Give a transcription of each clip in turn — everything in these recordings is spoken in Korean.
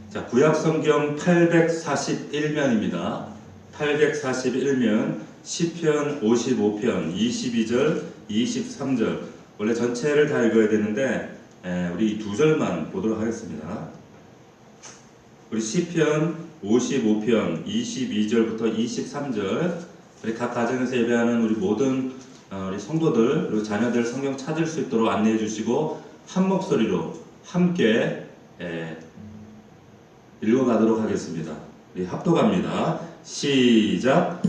자, 구약성경 841면입니다. 841면 시편 55편 22절, 23절. 원래 전체를 다 읽어야 되는데 우리 두 절만 보도록 하겠습니다. 우리 시편 55편 22절부터 23절. 우리 각 가정에서 예배하는 우리 모든 우리 성도들 그리고 자녀들 성경 찾을 수 있도록 안내해 주시고 한 목소리로 함께 읽어가도록 하겠습니다. 우리 합독합니다. 시작.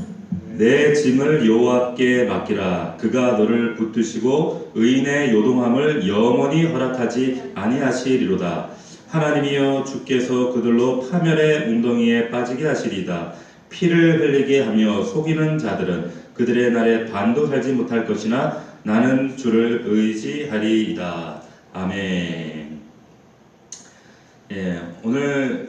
내 짐을 여호와께 맡기라. 그가 너를 붙드시고 의인의 요동함을 영원히 허락하지 아니하시리로다. 하나님이여 주께서 그들로 파멸의 웅덩이에 빠지게 하시리이다. 피를 흘리게 하며 속이는 자들은 그들의 날에 반도 살지 못할 것이나 나는 주를 의지하리이다. 아멘. 오늘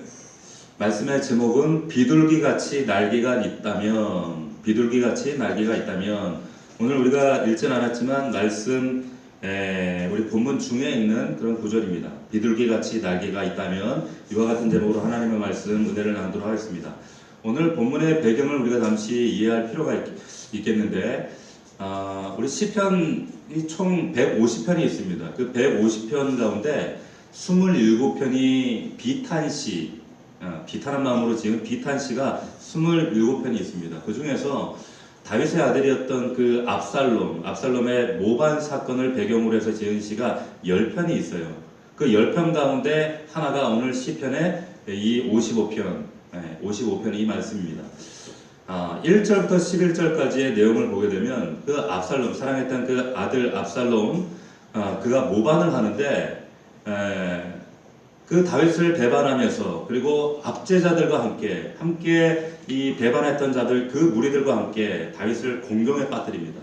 말씀의 제목은 비둘기같이 날개가 있다면, 비둘기같이 날개가 있다면. 오늘 우리가 읽진 않았지만 말씀 우리 본문 중에 있는 그런 구절입니다. 비둘기같이 날개가 있다면. 이와 같은 제목으로 하나님의 말씀 은혜를 나누도록 하겠습니다. 오늘 본문의 배경을 우리가 잠시 이해할 필요가 있겠는데 우리 시편이 총 150편이 있습니다. 그 150편 가운데 27편이 비탄시, 비탄한 마음으로 지은 비탄시가 27편이 있습니다. 그 중에서 다윗의 아들이었던 그 압살롬의 모반 사건을 배경으로 해서 지은 시가 10편이 있어요. 그 10편 가운데 하나가 오늘 시편의 이 55편 이 말씀입니다. 1절부터 11절까지의 내용을 보게 되면 그 압살롬, 사랑했던 그 아들 압살롬, 그가 모반을 하는데 그 다윗을 배반하면서 그리고 압제자들과 함께 이 배반했던 자들 그 무리들과 함께 다윗을 공경에 빠뜨립니다.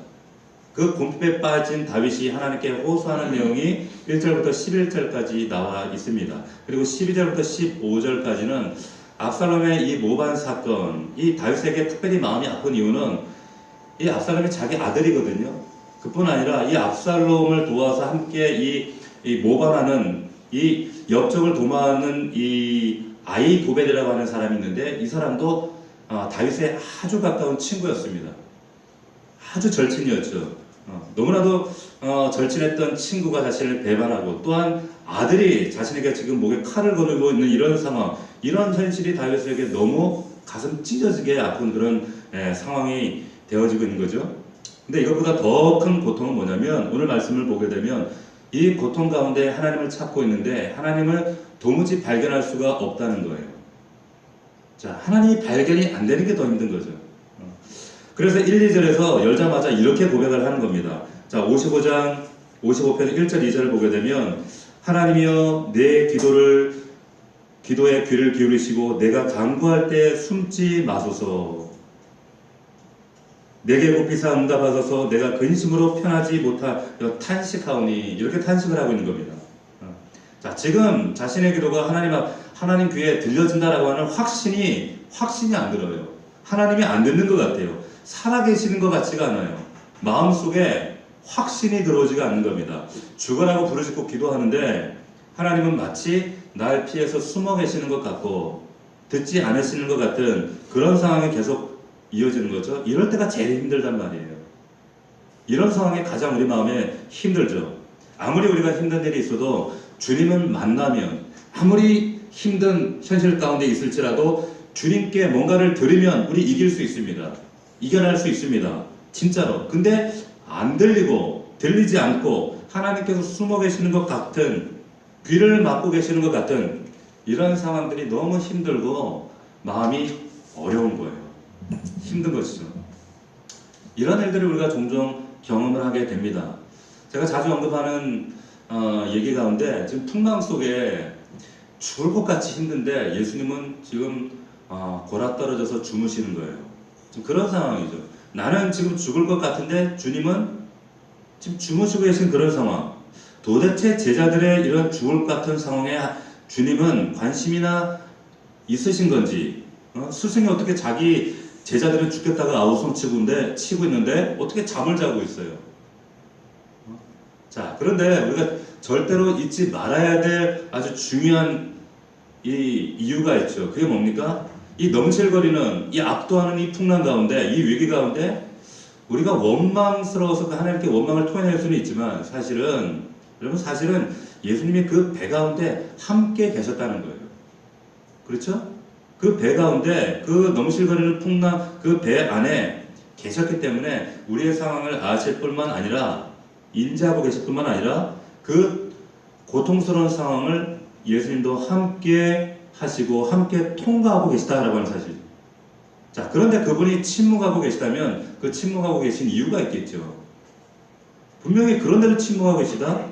그 공포에 빠진 다윗이 하나님께 호소하는 내용이 1절부터 11절까지 나와 있습니다. 그리고 12절부터 15절까지는 압살롬의 이 모반 사건, 이 다윗에게 특별히 마음이 아픈 이유는 이 압살롬이 자기 아들이거든요. 그뿐 아니라 이 압살롬을 도와서 함께 이 모반하는 이 역적을 도모하는 이 아히도벨이라고 하는 사람이 있는데 이 사람도 다윗의 아주 가까운 친구였습니다. 아주 절친이었죠. 너무나도 절친했던 친구가 자신을 배반하고 또한 아들이 자신에게 지금 목에 칼을 거두고 있는 이런 상황, 이런 현실이 다윗에게 너무 가슴 찢어지게 아픈 그런 상황이 되어지고 있는 거죠. 근데 이것보다 더 큰 고통은 뭐냐면 오늘 말씀을 보게 되면 이 고통 가운데 하나님을 찾고 있는데 하나님을 도무지 발견할 수가 없다는 거예요. 자, 하나님이 발견이 안 되는 게 더 힘든 거죠. 그래서 1, 2절에서 열자마자 이렇게 고백을 하는 겁니다. 자, 55편 1절 2절을 보게 되면 하나님이여 내 기도에 귀를 기울이시고 내가 간구할 때 숨지 마소서. 내게 곱비사 응답하소서. 내가 근심으로 편하지 못하 탄식하오니. 이렇게 탄식을 하고 있는 겁니다. 자, 지금 자신의 기도가 하나님 귀에 들려진다라고 하는 확신이 안 들어요. 하나님이 안 듣는 것 같아요. 살아계시는 것 같지가 않아요. 마음속에 확신이 들어오지가 않는 겁니다. 죽어라고 부르짖고 기도하는데 하나님은 마치 날 피해서 숨어 계시는 것 같고 듣지 않으시는 것 같은 그런 상황이 계속 이어지는 거죠. 이럴 때가 제일 힘들단 말이에요. 이런 상황이 가장 우리 마음에 힘들죠. 아무리 우리가 힘든 일이 있어도 주님을 만나면 아무리 힘든 현실 가운데 있을지라도 주님께 뭔가를 들으면 우리 이길 수 있습니다. 이겨낼 수 있습니다. 진짜로. 근데 안 들리고 들리지 않고 하나님께서 숨어 계시는 것 같은, 귀를 막고 계시는 것 같은 이런 상황들이 너무 힘들고 마음이 어려운 거예요. 힘든 것이죠. 이런 일들을 우리가 종종 경험을 하게 됩니다. 제가 자주 언급하는 얘기 가운데 지금 풍랑 속에 죽을 것 같이 힘든데 예수님은 지금 골아 떨어져서 주무시는 거예요. 지금 그런 상황이죠. 나는 지금 죽을 것 같은데 주님은 지금 주무시고 계신 그런 상황. 도대체 제자들의 이런 죽을 것 같은 상황에 주님은 관심이나 있으신 건지, 스승이 어떻게 자기 제자들은 죽겠다가 아우성 치고 있는데 어떻게 잠을 자고 있어요. 자, 그런데 우리가 절대로 잊지 말아야 될 아주 중요한 이 이유가 있죠. 그게 뭡니까? 이 넘실거리는 이 압도하는 이 풍랑 가운데, 이 위기 가운데 우리가 원망스러워서 그 하나님께 원망을 토해낼 수는 있지만 사실은 여러분 사실은 예수님이 그 배 가운데 함께 계셨다는 거예요. 그렇죠? 그 배 가운데 그 넘실거리는 풍랑 그 배 안에 계셨기 때문에 우리의 상황을 아실 뿐만 아니라 인지하고 계실 뿐만 아니라 그 고통스러운 상황을 예수님도 함께 하시고 함께 통과하고 계시다라고 하는 사실. 자, 그런데 그분이 침묵하고 계시다면 그 침묵하고 계신 이유가 있겠죠. 분명히 그런데도 침묵하고 계시다.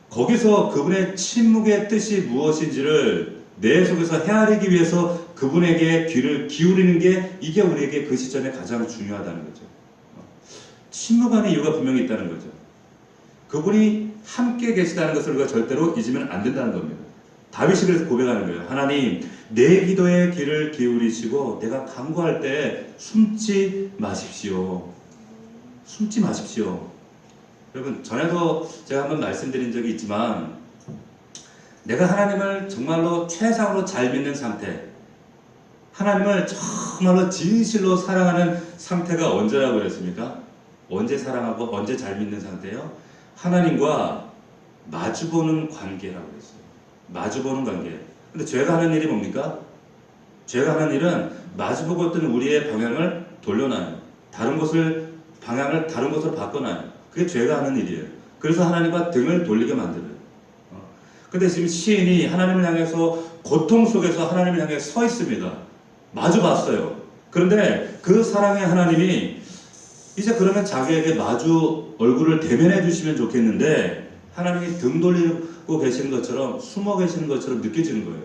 거기서 그분의 침묵의 뜻이 무엇인지를 내 속에서 헤아리기 위해서 그분에게 귀를 기울이는 게 이게 우리에게 그 시점에 가장 중요하다는 거죠. 침묵하는 이유가 분명히 있다는 거죠. 그분이 함께 계시다는 것을 우리가 절대로 잊으면 안 된다는 겁니다. 다윗이 그래서 고백하는 거예요. 하나님, 내 기도에 귀를 기울이시고 내가 간구할 때 숨지 마십시오. 숨지 마십시오. 여러분, 전에도 제가 한번 말씀드린 적이 있지만 내가 하나님을 정말로 최상으로 잘 믿는 상태, 하나님을 정말로 진실로 사랑하는 상태가 언제라고 그랬습니까? 언제 사랑하고 언제 잘 믿는 상태요? 하나님과 마주보는 관계라고 그랬어요. 마주보는 관계. 근데 죄가 하는 일이 뭡니까? 죄가 하는 일은 마주보고 있던 우리의 방향을 돌려놔요. 방향을 다른 곳으로 바꿔놔요. 그게 죄가 하는 일이에요. 그래서 하나님과 등을 돌리게 만들어요. 근데 지금 시인이 하나님을 향해서 고통 속에서 하나님을 향해 서 있습니다. 마주 봤어요. 그런데 그 사랑의 하나님이 이제 그러면 자기에게 마주 얼굴을 대면해 주시면 좋겠는데 하나님이 등 돌리고 계시는 것처럼 숨어 계시는 것처럼 느껴지는 거예요.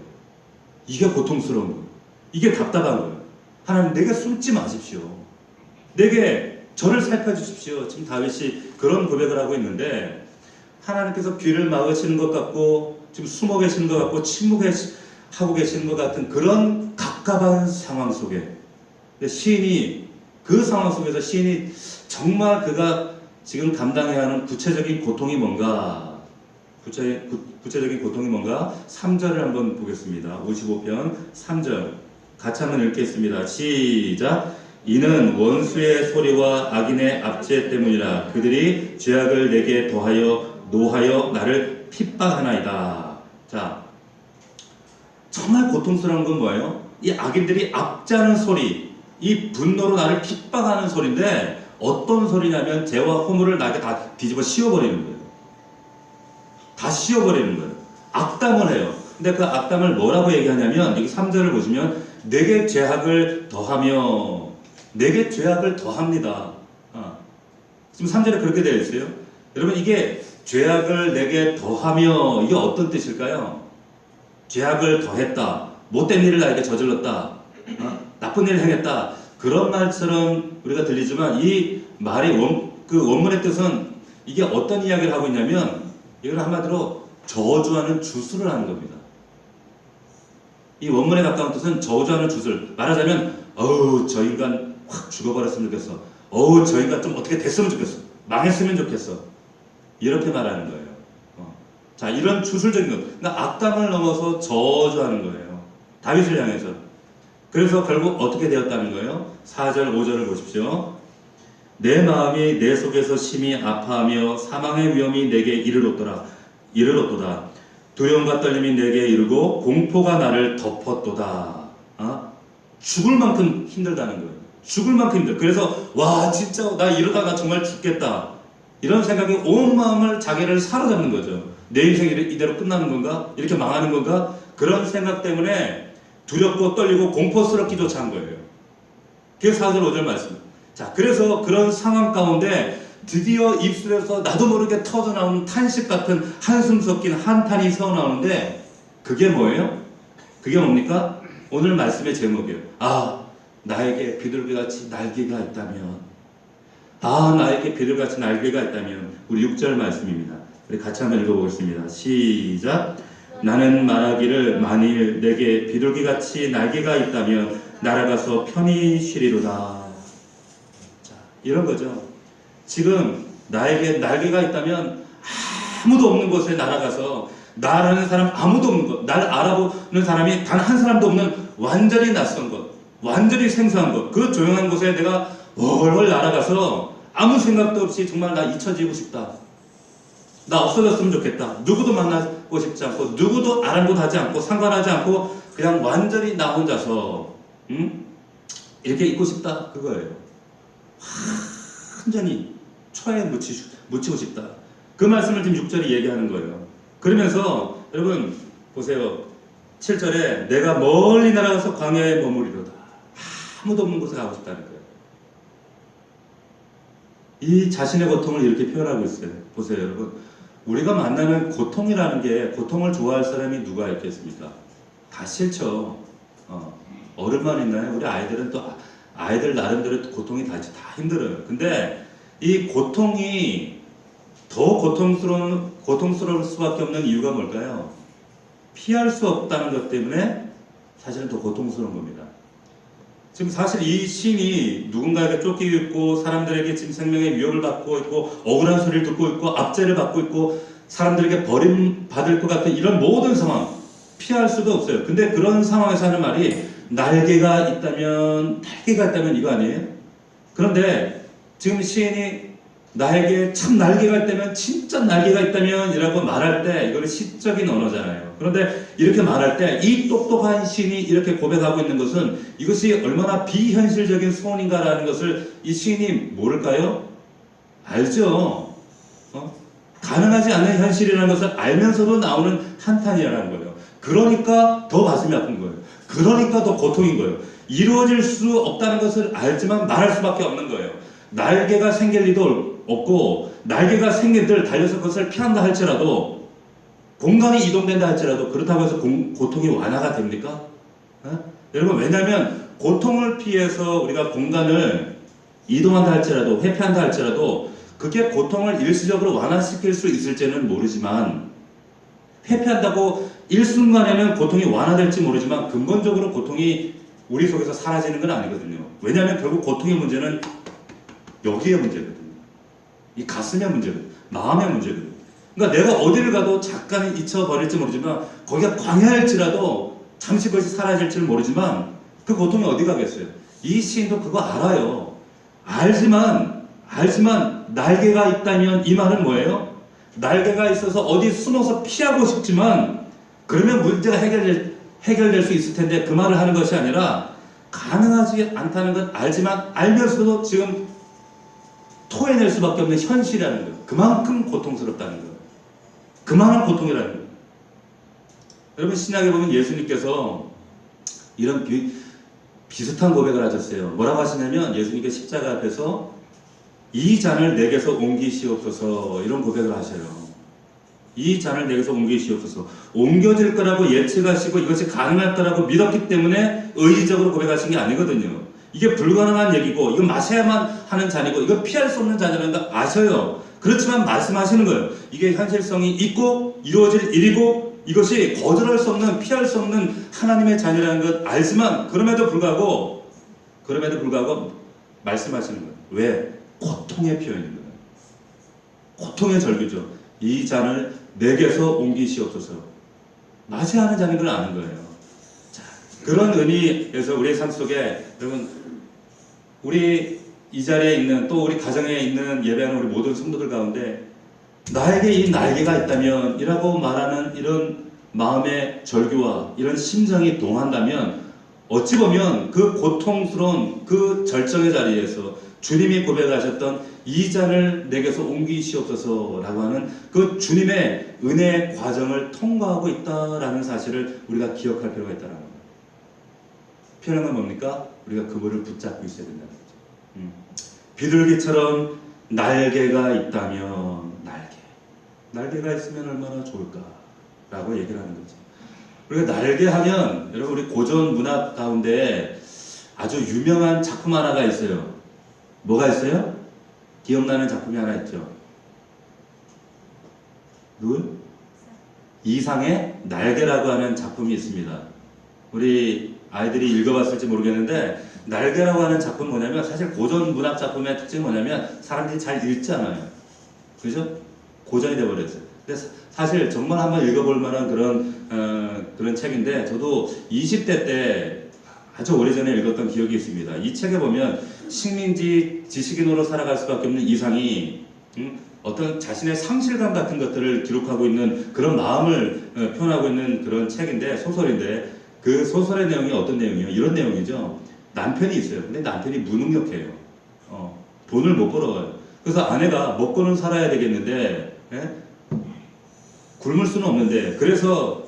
이게 고통스러운 거예요. 이게 답답한 거예요. 하나님, 내게 숨지 마십시오. 내게 저를 살펴주십시오. 지금 다윗이 그런 고백을 하고 있는데 하나님께서 귀를 막으시는 것 같고 지금 숨어 계시는 것 같고 침묵하고 계시는 것 같은 그런 갑갑한 상황 속에 시인이 그 상황 속에서 시인이 정말 그가 지금 감당해야 하는 구체적인 고통이 뭔가 구체적인 고통이 뭔가 3절을 한번 보겠습니다. 55편 3절 같이 한번 읽겠습니다. 시작. 이는 원수의 소리와 악인의 압제 때문이라. 그들이 죄악을 내게 더하여 노하여 나를 핍박하나이다. 자, 정말 고통스러운 건 뭐예요? 이 악인들이 압제하는 소리, 이 분노로 나를 핍박하는 소리인데 어떤 소리냐면 죄와 허물을 나에게 다 뒤집어 씌워버리는 거예요. 다 씌워버리는 거예요. 악담을 해요. 근데 그 악담을 뭐라고 얘기하냐면 여기 3절을 보시면 내게 죄악을 더하며 내게 죄악을 더합니다. 지금 3절에 그렇게 되어 있어요. 여러분, 이게 죄악을 내게 더하며 이게 어떤 뜻일까요? 죄악을 더했다. 못된 일을 나에게 저질렀다. 나쁜 일을 행했다. 그런 말처럼 우리가 들리지만 이 말이 그 원문의 뜻은 이게 어떤 이야기를 하고 있냐면 이걸 한마디로 저주하는 주술을 하는 겁니다. 이 원문에 가까운 뜻은 저주하는 주술. 말하자면 어우, 저 인간 확 죽어버렸으면 좋겠어. 어우, 저 인간 좀 어떻게 됐으면 좋겠어. 망했으면 좋겠어. 이렇게 말하는 거예요. 자, 이런 주술적인 것. 그러니까 악담을 넘어서 저주하는 거예요. 다윗을 향해서. 그래서 결국 어떻게 되었다는 거예요? 4절, 5절을 보십시오. 내 마음이 내 속에서 심히 아파하며 사망의 위험이 내게 이르렀도다. 두려움과 떨림이 내게 이르고 공포가 나를 덮었도다. 죽을 만큼 힘들다는 거예요. 죽을 만큼 힘들. 그래서 와, 진짜 나 이러다가 정말 죽겠다. 이런 생각이 온 마음을 자기를 사로잡는 거죠. 내 인생이 이대로 끝나는 건가? 이렇게 망하는 건가? 그런 생각 때문에 두렵고 떨리고 공포스럽기조차 한 거예요. 그게 4절 5절 말씀. 자, 그래서 그런 상황 가운데 드디어 입술에서 나도 모르게 터져나오는 탄식 같은 한숨 섞인 한탄이 새어나오는데 그게 뭐예요? 그게 뭡니까? 오늘 말씀의 제목이에요. 나에게 비둘기같이 날개가 있다면, 나에게 비둘기같이 날개가 있다면. 우리 6절 말씀입니다. 우리 같이 한번 읽어보겠습니다. 시작. 나는 말하기를 만일 내게 비둘기같이 날개가 있다면 날아가서 편히 쉬리로다. 자, 이런 거죠. 지금 나에게 날개가 있다면 아무도 없는 곳에 날아가서 나라는 사람 아무도 없는 것, 날 알아보는 사람이 단 한 사람도 없는 완전히 낯선 것, 완전히 생소한 것, 그 조용한 곳에 내가 월월 날아가서 아무 생각도 없이 정말 나 잊혀지고 싶다. 나 없어졌으면 좋겠다. 누구도 만나고 싶지 않고 누구도 아랑곳하지 않고 상관하지 않고 그냥 완전히 나 혼자서 이렇게 있고 싶다. 그거예요. 완전히 초에 묻히고 싶다. 그 말씀을 지금 6절이 얘기하는 거예요. 그러면서 여러분 보세요. 7절에 내가 멀리 날아가서 광야에 머무리로다. 아무도 없는 곳에 가고 싶다는 거예요. 이 자신의 고통을 이렇게 표현하고 있어요. 보세요 여러분. 우리가 만나는 고통이라는 게, 고통을 좋아할 사람이 누가 있겠습니까? 다 싫죠. 어른만 있나요? 우리 아이들은 또 아이들 나름대로 고통이 다 힘들어요. 근데 이 고통이 더 고통스러울 수밖에 없는 이유가 뭘까요? 피할 수 없다는 것 때문에 사실은 더 고통스러운 겁니다. 지금 사실 이 시인이 누군가에게 쫓기고 있고 사람들에게 지금 생명의 위협을 받고 있고 억울한 소리를 듣고 있고 압제를 받고 있고 사람들에게 버림받을 것 같은 이런 모든 상황 피할 수도 없어요. 근데 그런 상황에서 하는 말이 날개가 있다면 이거 아니에요? 그런데 지금 시인이 나에게 참 날개가 있다면, 진짜 날개가 있다면 이라고 말할 때 이거는 시적인 언어잖아요. 그런데 이렇게 말할 때 이 똑똑한 시인이 이렇게 고백하고 있는 것은 이것이 얼마나 비현실적인 소원인가라는 것을 이 시인이 모를까요? 알죠. 가능하지 않는 현실이라는 것을 알면서도 나오는 한탄이라는 거예요. 그러니까 더 가슴이 아픈 거예요. 그러니까 더 고통인 거예요. 이루어질 수 없다는 것을 알지만 말할 수밖에 없는 거예요. 날개가 생길 리도 없고 날개가 생긴들 달려서 그것을 피한다 할지라도 공간이 이동된다 할지라도 그렇다고 해서 고통이 완화가 됩니까? 여러분 왜냐하면 고통을 피해서 우리가 공간을 이동한다 할지라도 회피한다 할지라도 그게 고통을 일시적으로 완화시킬 수 있을지는 모르지만 회피한다고 일순간에는 고통이 완화될지 모르지만 근본적으로 고통이 우리 속에서 사라지는 건 아니거든요. 왜냐하면 결국 고통의 문제는 여기의 문제거든요. 이 가슴의 문제거든요. 마음의 문제거든요. 그러니까 내가 어디를 가도 잠깐 잊혀버릴지 모르지만 거기가 광야일지라도 잠시 그것이 사라질지는 모르지만 그 고통이 어디 가겠어요. 이 시인도 그거 알아요. 알지만 날개가 있다면 이 말은 뭐예요? 날개가 있어서 어디 숨어서 피하고 싶지만 그러면 문제가 해결될 수 있을 텐데 그 말을 하는 것이 아니라 가능하지 않다는 건 알지만 알면서도 지금 토해낼 수밖에 없는 현실이라는 거예요. 그만큼 고통스럽다는 거예요. 그만한 고통이라는 거예요. 여러분 신약에 보면 예수님께서 이런 비슷한 고백을 하셨어요. 뭐라고 하시냐면 예수님께서 십자가 앞에서 이 잔을 내게서 옮기시옵소서 이런 고백을 하셔요. 이 잔을 내게서 옮기시옵소서. 옮겨질 거라고 예측하시고 이것이 가능할 거라고 믿었기 때문에 의지적으로 고백하신 게 아니거든요. 이게 불가능한 얘기고 이거 마셔야만 하는 잔이고 이거 피할 수 없는 잔이라는 거 아셔요. 그렇지만 말씀하시는 거예요. 이게 현실성이 있고 이루어질 일이고 이것이 거절할 수 없는 피할 수 없는 하나님의 잔이라는 것 알지만 그럼에도 불구하고 말씀하시는 거예요. 왜? 고통의 표현인 거예요. 고통의 절규죠. 이 잔을 내게서 옮기시옵소서. 마셔야 하는 잔인 걸 아는 거예요. 자, 그런 의미에서 우리의 삶 속에 여러분 우리 이 자리에 있는 또 우리 가정에 있는 예배하는 우리 모든 성도들 가운데 나에게 이 날개가 있다면 이라고 말하는 이런 마음의 절규와 이런 심정이 동한다면 어찌 보면 그 고통스러운 그 절정의 자리에서 주님이 고백하셨던 이 잔을 내게서 옮기시옵소서 라고 하는 그 주님의 은혜의 과정을 통과하고 있다라는 사실을 우리가 기억할 필요가 있다는 겁니다. 필요한 건 뭡니까? 우리가 그분을 붙잡고 있어야 된다는 거죠. 비둘기처럼 날개가 있다면 날개가 있으면 얼마나 좋을까 라고 얘기를 하는 거죠. 우리가 날개 하면 여러분 우리 고전 문학 가운데 아주 유명한 작품 하나가 있어요. 뭐가 있어요? 기억나는 작품이 하나 있죠. 누구? 이상의 날개라고 하는 작품이 있습니다. 우리 아이들이 읽어봤을지 모르겠는데 날개라고 하는 작품은 뭐냐면 사실 고전 문학 작품의 특징이 뭐냐면 사람들이 잘 읽지 않아요. 그죠? 고전이 돼버렸어요. 근데 사실 정말 한번 읽어볼 만한 그런 책인데, 저도 20대 때 아주 오래전에 읽었던 기억이 있습니다. 이 책에 보면 식민지 지식인으로 살아갈 수밖에 없는 이상이 어떤 자신의 상실감 같은 것들을 기록하고 있는 그런 마음을 표현하고 있는 그런 책인데, 소설인데, 그 소설의 내용이 어떤 내용이에요? 이런 내용이죠. 남편이 있어요. 근데 남편이 무능력해요. 돈을 못 벌어요. 그래서 아내가 먹고는 살아야 되겠는데, 예? 굶을 수는 없는데, 그래서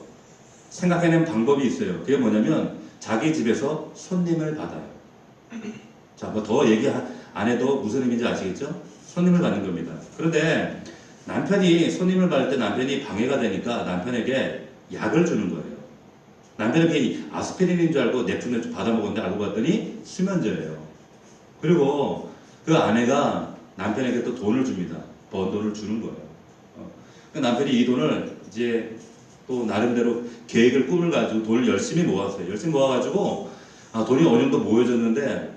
생각해낸 방법이 있어요. 그게 뭐냐면 자기 집에서 손님을 받아요. 자, 뭐 더 얘기 안 해도 무슨 의미인지 아시겠죠? 손님을 받는 겁니다. 그런데 남편이 손님을 받을 때 남편이 방해가 되니까 남편에게 약을 주는 거예요. 남편에게 아스피린인 줄 알고 냅죽냅죽 받아먹었는데 알고 봤더니 수면제예요. 그리고 그 아내가 남편에게 또 돈을 줍니다. 번 돈을 주는 거예요. 남편이 이 돈을 이제 또 나름대로 계획을 꿈을 가지고 돈을 열심히 모았어요. 열심히 모아가지고 돈이 어느 정도 모여졌는데,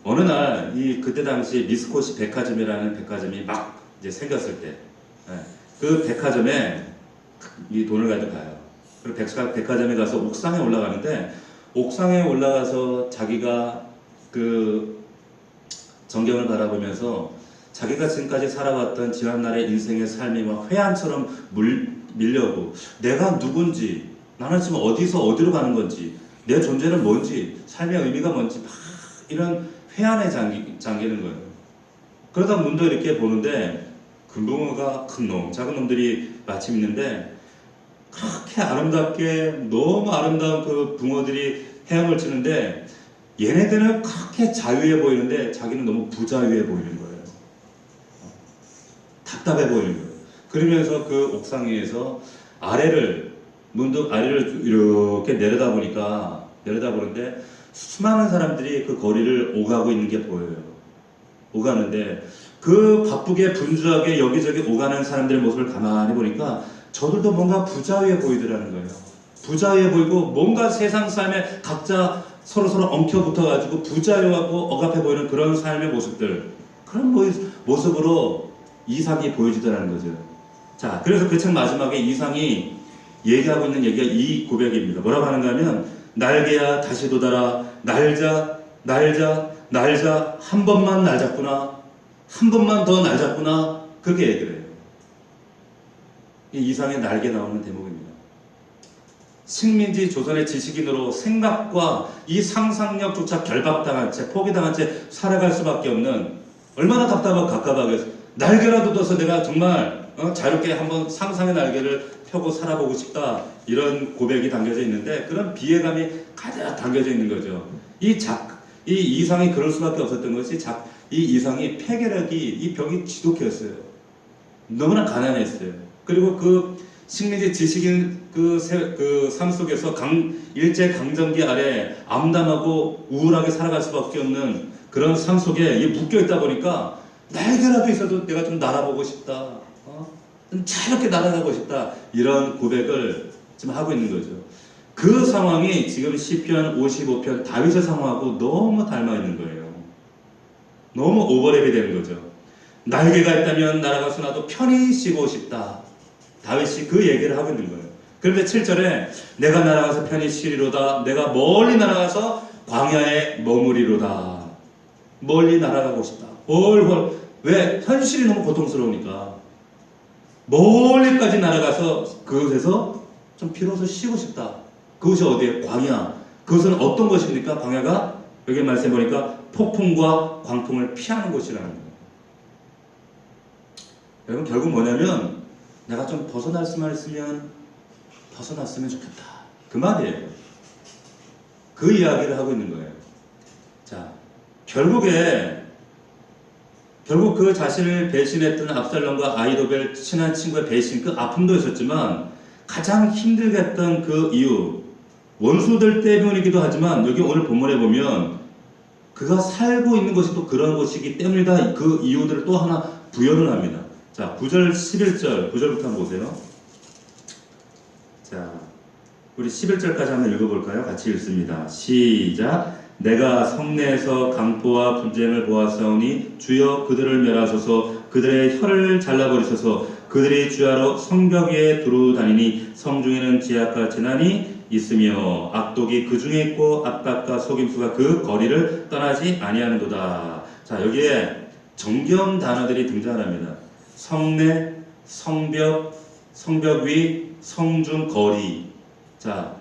어느 날 그때 당시 미스코시 백화점이라는 백화점이 막 이제 생겼을 때, 그 백화점에 이 돈을 가지고 가요. 그리고 백화점에 가서 옥상에 올라가는데, 옥상에 올라가서 자기가 그 전경을 바라보면서 자기가 지금까지 살아왔던 지난날의 인생의 삶이 막 회한처럼 밀려오고, 내가 누군지, 나는 지금 어디서 어디로 가는 건지, 내 존재는 뭔지, 삶의 의미가 뭔지, 막 이런 회한에 잠기는 거예요. 그러다 문도 이렇게 보는데 금붕어가 큰 놈, 작은 놈들이 마침 있는데, 그렇게 아름답게 너무 아름다운 그 붕어들이 헤엄을 치는데, 얘네들은 그렇게 자유해 보이는데 자기는 너무 부자유해 보이는 거예요. 답답해 보이는 거예요. 그러면서 그 옥상 위에서 문득 아래를 이렇게 내려다보는데 수많은 사람들이 그 거리를 오가고 있는 게 보여요. 오가는데 그 바쁘게 분주하게 여기저기 오가는 사람들의 모습을 가만히 보니까 저들도 뭔가 부자유해 보이더라는 거예요. 부자유해 보이고 뭔가 세상 삶에 각자 서로 엉켜붙어가지고 부자유하고 억압해 보이는 그런 삶의 모습들, 그런 모습으로 이상이 보여지더라는 거죠. 자, 그래서 그 책 마지막에 이상이 얘기하고 있는 얘기가 이 고백입니다. 뭐라고 하는가 하면, 날개야 다시 돋아라, 날자 한 번만 날 잡구나, 한 번만 더 날 잡구나, 그렇게 얘기를 해요. 이 이상의 날개 나오는 대목입니다. 식민지 조선의 지식인으로 생각과 이 상상력조차 결박당한 채, 포기당한 채 살아갈 수밖에 없는, 얼마나 답답하고 갑갑하겠어요. 날개라도 둬서 내가 정말 자유롭게 한번 상상의 날개를 펴고 살아보고 싶다, 이런 고백이 담겨져 있는데, 그런 비애감이 가득 담겨져 있는 거죠. 이 이상이 그럴 수밖에 없었던 것이, 이 이상이 폐결핵이, 이 병이 지독했어요. 너무나 가난했어요. 그리고 그 식민지 지식인 그 삶 속에서 일제 강점기 아래 암담하고 우울하게 살아갈 수밖에 없는 그런 삶 속에 묶여 있다 보니까, 날개라도 있어도 내가 좀 날아보고 싶다, 좀 자유롭게 날아가고 싶다, 이런 고백을 지금 하고 있는 거죠. 그 상황이 지금 시편 55편 다윗의 상황하고 너무 닮아 있는 거예요. 너무 오버랩이 되는 거죠. 날개가 있다면 날아가서 나도 편히 쉬고 싶다, 다윗이 그 얘기를 하고 있는 거예요. 그런데 7절에 내가 날아가서 편히 쉬리로다, 내가 멀리 날아가서 광야에 머무리로다. 멀리 날아가고 싶다. 왜? 현실이 너무 고통스러우니까 멀리까지 날아가서 그곳에서 좀 비로소 쉬고 싶다. 그것이 어디에? 광야. 그것은 어떤 것입니까? 광야가 여기 말씀해 보니까 폭풍과 광풍을 피하는 곳이라는 거예요. 여러분, 결국 뭐냐면, 내가 좀 벗어날 수만 있으면 벗어났으면 좋겠다, 그 말이에요. 그 이야기를 하고 있는 거예요. 자, 결국 그 자신을 배신했던 압살롬과 아이도벨 친한 친구의 배신, 그 아픔도 있었지만, 가장 힘들게 했던 그 이유, 원수들 때문이기도 하지만, 여기 오늘 본문에 보면 그가 살고 있는 것이 또 그런 것이기 때문이다, 그 이유들을 또 하나 부여를 합니다. 자, 9절 11절 9절부터 한번 보세요. 자, 우리 11절까지 한번 읽어볼까요? 같이 읽습니다. 시작. 내가 성내에서 강포와 분쟁을 보았사오니 주여 그들을 멸하소서, 그들의 혀를 잘라버리소서, 그들이 주야로 성벽 위에 두루 다니니 성중에는 제약과 재난이 있으며 악독이 그 중에 있고 압박과 속임수가 그 거리를 떠나지 아니하는도다. 자, 여기에 정겨운 단어들이 등장합니다. 성내, 성벽, 성벽 위, 성중, 거리. 자,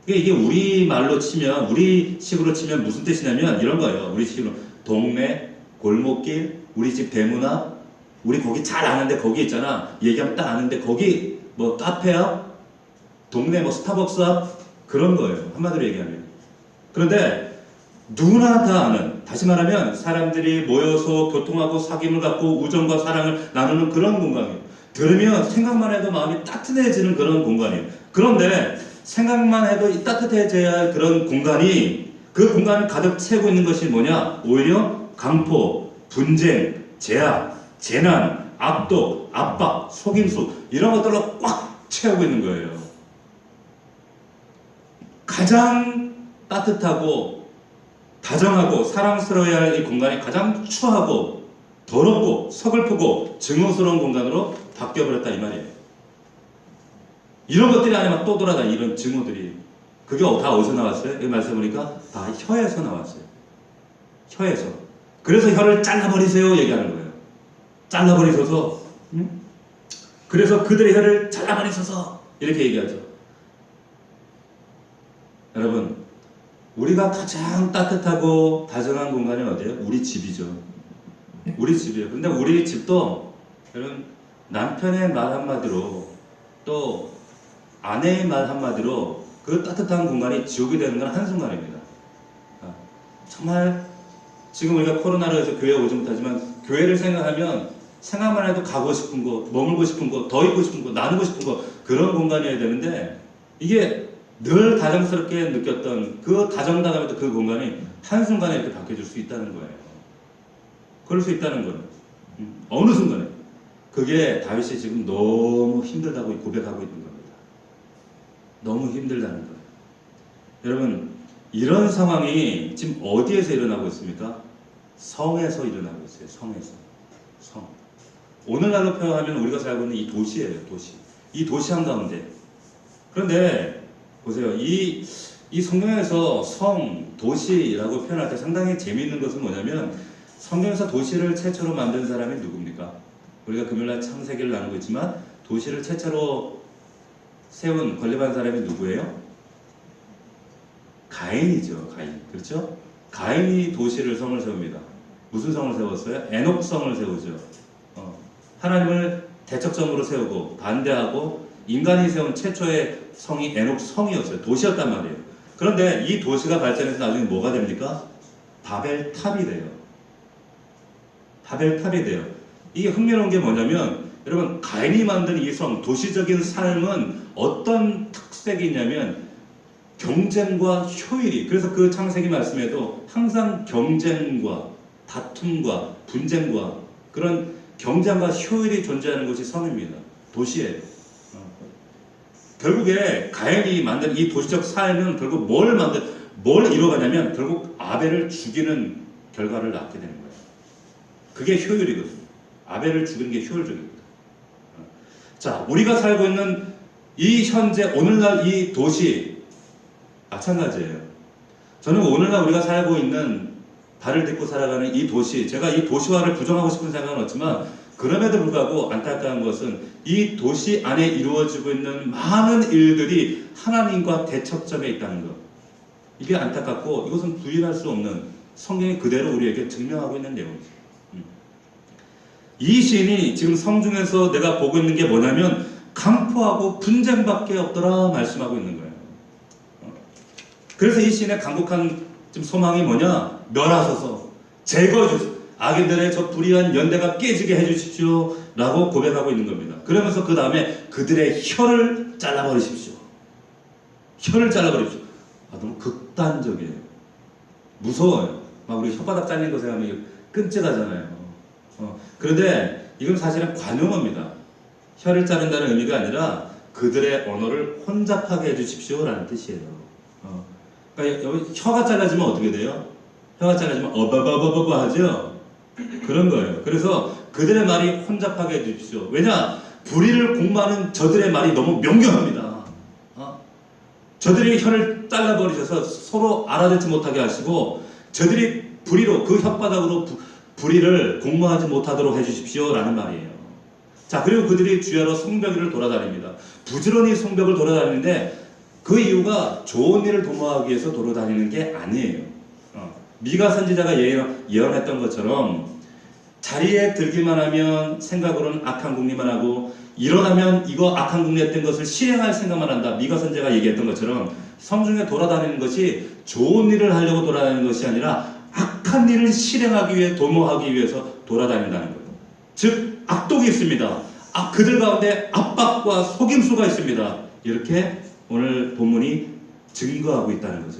이게 우리 말로 치면, 우리 식으로 치면 무슨 뜻이냐면 이런 거예요. 우리 식으로 동네, 골목길, 우리 집 대문 앞, 우리 거기 잘 아는데 거기 있잖아. 얘기하면 딱 아는데 거기 뭐 카페야, 동네 뭐 스타벅스 앞 그런 거예요. 한마디로 얘기하면. 그런데 누구나 다 아는, 다시 말하면 사람들이 모여서 교통하고 사귐을 갖고 우정과 사랑을 나누는 그런 공간이에요. 들으면 생각만 해도 마음이 따뜻해지는 그런 공간이에요. 그런데 생각만 해도 이 따뜻해져야 할 그런 공간이, 그 공간을 가득 채우고 있는 것이 뭐냐? 오히려 강포, 분쟁, 제약, 재난, 압독, 압박, 속임수 이런 것들로 꽉 채우고 있는 거예요. 가장 따뜻하고 다정하고 사랑스러워야 할 이 공간이 가장 추하고 더럽고 서글프고 증오스러운 공간으로 바뀌어버렸다 이 말이에요. 이런 것들이 안에 막 떠돌아다니, 이런 증오들이. 그게 다 어디서 나왔어요? 여기 말씀 보니까 다 혀에서 나왔어요. 혀에서. 그래서 혀를 잘라버리세요 얘기하는 거예요. 잘라버리소서. 응? 그래서 그들의 혀를 잘라버리소서 이렇게 얘기하죠. 여러분, 우리가 가장 따뜻하고 다정한 공간이 어디예요? 우리 집이죠. 우리 집이에요. 근데 우리 집도 여러분, 남편의 말 한마디로 또 아내의 말 한마디로 그 따뜻한 공간이 지옥이 되는 건 한순간입니다. 정말 지금 우리가 코로나로 해서 교회 오지 못하지만 교회를 생각하면 생각만 해도 가고 싶은 곳, 머물고 싶은 곳, 더 있고 싶은 곳, 나누고 싶은 곳, 그런 공간이어야 되는데 이게 늘 다정스럽게 느꼈던 그 다정다감했던 그 공간이 한순간에 이렇게 바뀌어질 수 있다는 거예요. 그럴 수 있다는 거예요. 어느 순간에. 그게 다윗이 지금 너무 힘들다고 고백하고 있는 겁니다. 너무 힘들다는 거예요. 여러분, 이런 상황이 지금 어디에서 일어나고 있습니까? 성에서 일어나고 있어요. 성에서. 성. 오늘날로 표현하면 우리가 살고 있는 이 도시예요. 도시. 이 도시 한가운데. 그런데 보세요. 이 성경에서 성, 도시라고 표현할 때 상당히 재미있는 것은 뭐냐면 성경에서 도시를 최초로 만든 사람이 누굽니까? 우리가 금요일날 창세기를 나누고 있지만 도시를 최초로 세운, 건립한 사람이 누구예요? 가인이죠. 가인. 그렇죠? 가인이 도시를, 성을 세웁니다. 무슨 성을 세웠어요? 에녹성을 세우죠. 하나님을 대척점으로 세우고 반대하고 인간이 세운 최초의 성이 에녹성이었어요. 도시였단 말이에요. 그런데 이 도시가 발전해서 나중에 뭐가 됩니까? 바벨탑이 돼요. 바벨탑이 돼요. 이게 흥미로운 게 뭐냐면 여러분, 가인이 만든 이 성, 도시적인 삶은 어떤 특색이 있냐면 경쟁과 효율이, 그래서 그 창세기 말씀에도 항상 경쟁과 다툼과 분쟁과 그런 경쟁과 효율이 존재하는 곳이 성입니다. 도시예요. 결국에 가인이 만든 이 도시적 삶은 결국 뭘 이루어가냐면 결국 아벨을 죽이는 결과를 낳게 되는 거예요. 그게 효율이거든요. 아벨을 죽이는 게 효율적입니다. 자, 우리가 살고 있는 이 현재 오늘날 이 도시 마찬가지예요. 저는 오늘날 우리가 살고 있는 발을 딛고 살아가는 이 도시, 제가 이 도시화를 부정하고 싶은 생각은 없지만 그럼에도 불구하고 안타까운 것은 이 도시 안에 이루어지고 있는 많은 일들이 하나님과 대척점에 있다는 것. 이게 안타깝고 이것은 부인할 수 없는 성경이 그대로 우리에게 증명하고 있는 내용이죠. 이 시인이 지금 성중에서 내가 보고 있는 게 뭐냐면 강포하고 분쟁밖에 없더라 말씀하고 있는 거예요. 그래서 이 시인의 간곡한 지금 소망이 뭐냐? 멸하소서, 제거해 주소서, 악인들의 저 불의한 연대가 깨지게 해주십시오 라고 고백하고 있는 겁니다. 그러면서 그 다음에 그들의 혀를 잘라버리십시오. 혀를 잘라버리십시오. 너무 극단적이에요. 무서워요. 막 우리 혓바닥 잘린 거 생각하면 끔찍하잖아요. 그런데 이건 사실은 관용어입니다. 혀를 자른다는 의미가 아니라 그들의 언어를 혼잡하게 해주십시오 라는 뜻이에요. 그러니까 여기 혀가 잘라지면 어떻게 돼요? 혀가 잘라지면 어바바바바바 하죠? 그런 거예요. 그래서 그들의 말이 혼잡하게 해주십시오. 왜냐? 불의를 공부하는 저들의 말이 너무 명료합니다. 저들이 혀를 잘라버리셔서 서로 알아듣지 못하게 하시고 저들이 불의로 그 혓바닥으로 불의를 공모하지 못하도록 해주십시오 라는 말이에요. 자, 그리고 그들이 주야로 성벽을 돌아다닙니다. 부지런히 성벽을 돌아다니는데 그 이유가 좋은 일을 도모하기 위해서 돌아다니는 게 아니에요. 미가 선지자가 예언했던 것처럼 자리에 들기만 하면 생각으로는 악한 궁리만 하고 일어나면 이거 악한 궁리했던 것을 실행할 생각만 한다. 미가 선지자가 얘기했던 것처럼 성중에 돌아다니는 것이 좋은 일을 하려고 돌아다니는 것이 아니라 악한 일을 실행하기 위해 도모하기 위해서 돌아다닌다는 거예요. 즉 악독이 있습니다. 그들 가운데 압박과 속임수가 있습니다. 이렇게 오늘 본문이 증거하고 있다는 거죠.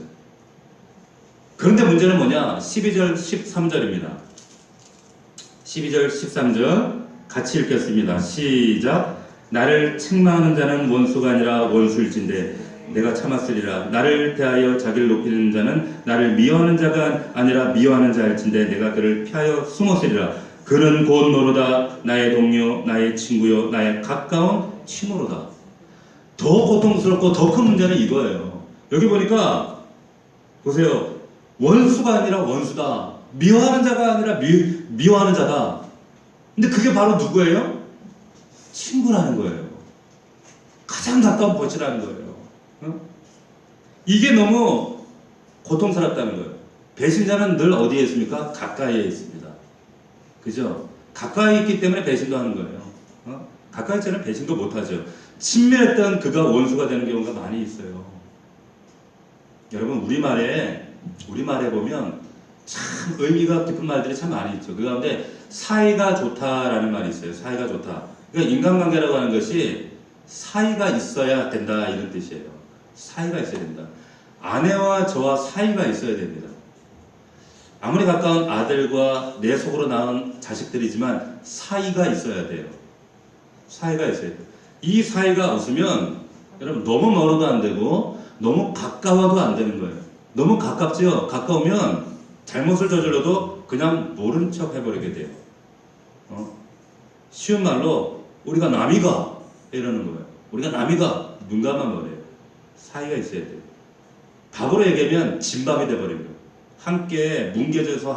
그런데 문제는 뭐냐? 12절 13절입니다. 12절 13절 같이 읽겠습니다. 시작. 나를 책망하는 자는 원수가 아니라 원수일진데 내가 참았으리라. 나를 대하여 자기를 높이는 자는 나를 미워하는 자가 아니라 미워하는 자일진데 내가 그를 피하여 숨었으리라. 그는 곧 너로다. 나의 동료, 나의 친구요, 나의 가까운 친구로다. 더 고통스럽고 더 큰 문제는 이거예요. 여기 보니까 보세요. 원수가 아니라 원수다. 미워하는 자가 아니라 미워하는 자다. 근데 그게 바로 누구예요? 친구라는 거예요. 가장 가까운 벗이라는 거예요. 이게 너무 고통스럽다는 거예요. 배신자는 늘 어디에 있습니까? 가까이에 있습니다. 그죠? 가까이 있기 때문에 배신도 하는 거예요. 가까이 있자는 배신도 못하죠. 친밀했던 그가 원수가 되는 경우가 많이 있어요. 여러분 우리말에 보면 참 의미가 깊은 말들이 참 많이 있죠. 그 가운데 사이가 좋다라는 말이 있어요. 사이가 좋다. 그러니까 인간관계라고 하는 것이 사이가 있어야 된다 이런 뜻이에요. 사이가 있어야 된다. 아내와 저와 사이가 있어야 됩니다. 아무리 가까운 아들과 내 속으로 낳은 자식들이지만 사이가 있어야 돼요. 사이가 있어야 돼요. 이 사이가 없으면 여러분 너무 멀어도 안 되고 너무 가까워도 안 되는 거예요. 너무 가깝죠? 가까우면 잘못을 저질러도 그냥 모른 척 해버리게 돼요. 쉬운 말로 우리가 남이가 이러는 거예요. 우리가 남이가 눈 감아버려요. 사이가 있어야 돼요. 밥으로 얘기하면 진밥이 돼버립니다. 함께 뭉개져서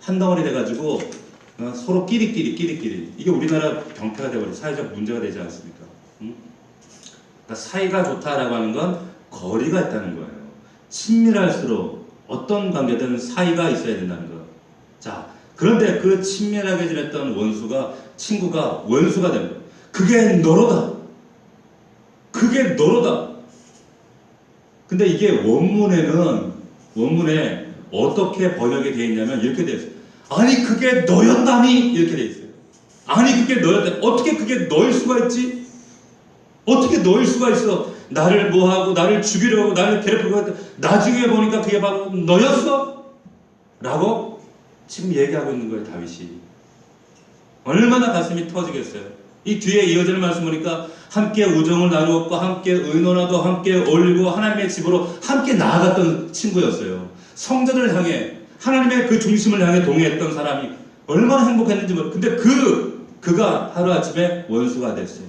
한 덩어리 돼가지고 서로 끼리끼리 이게 우리나라 병폐가 돼버려요. 사회적 문제가 되지 않습니까? 그러니까 사이가 좋다라고 하는 건 거리가 있다는 거예요. 친밀할수록 어떤 관계든 사이가 있어야 된다는 거. 자, 그런데 그 친밀하게 지냈던 친구가 원수가 된 거예요. 그게 너로다. 그게 너로다. 근데 이게 원문에 어떻게 번역이 되어 있냐면 이렇게 되어 있어요. 아니 그게 너였다니 이렇게 되어 있어요. 아니 그게 너였다니. 어떻게 그게 너일 수가 있지? 어떻게 너일 수가 있어? 나를 뭐하고 나를 죽이려고 하고 나를 괴롭히고 하고 나중에 보니까 그게 바로 너였어? 라고 지금 얘기하고 있는 거예요. 다윗이. 얼마나 가슴이 터지겠어요. 이 뒤에 이어지는 말씀 보니까 함께 우정을 나누었고 함께 의논하고 함께 어울리고 하나님의 집으로 함께 나아갔던 친구였어요. 성전을 향해 하나님의 그 중심을 향해 동행했던 사람이 얼마나 행복했는지 모르겠어요. 근데 그가 하루아침에 원수가 됐어요.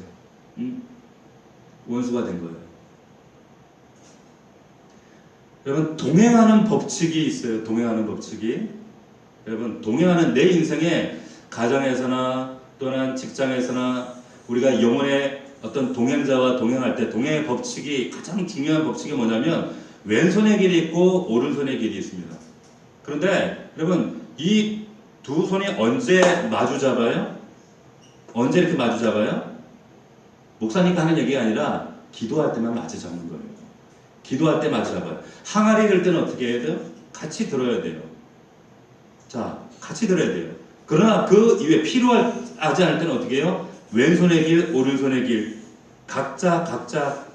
원수가 된 거예요. 여러분 동행하는 법칙이 있어요. 동행하는 법칙이. 여러분 동행하는 내 인생에 가정에서나 또는 직장에서나 우리가 영혼의 어떤 동행자와 동행할 때 동행의 법칙이 가장 중요한 법칙이 뭐냐면 왼손의 길이 있고 오른손의 길이 있습니다. 그런데 여러분 이 두 손이 언제 마주 잡아요? 언제 이렇게 마주 잡아요? 목사님과 하는 얘기가 아니라 기도할 때만 마주 잡는 거예요. 기도할 때 마주 잡아요. 항아리 들 때는 어떻게 해야 돼요? 같이 들어야 돼요. 자, 같이 들어야 돼요. 그러나 그 이외에 필요하지 않을 때는 어떻게 해요? 왼손의 길, 오른손의 길 각자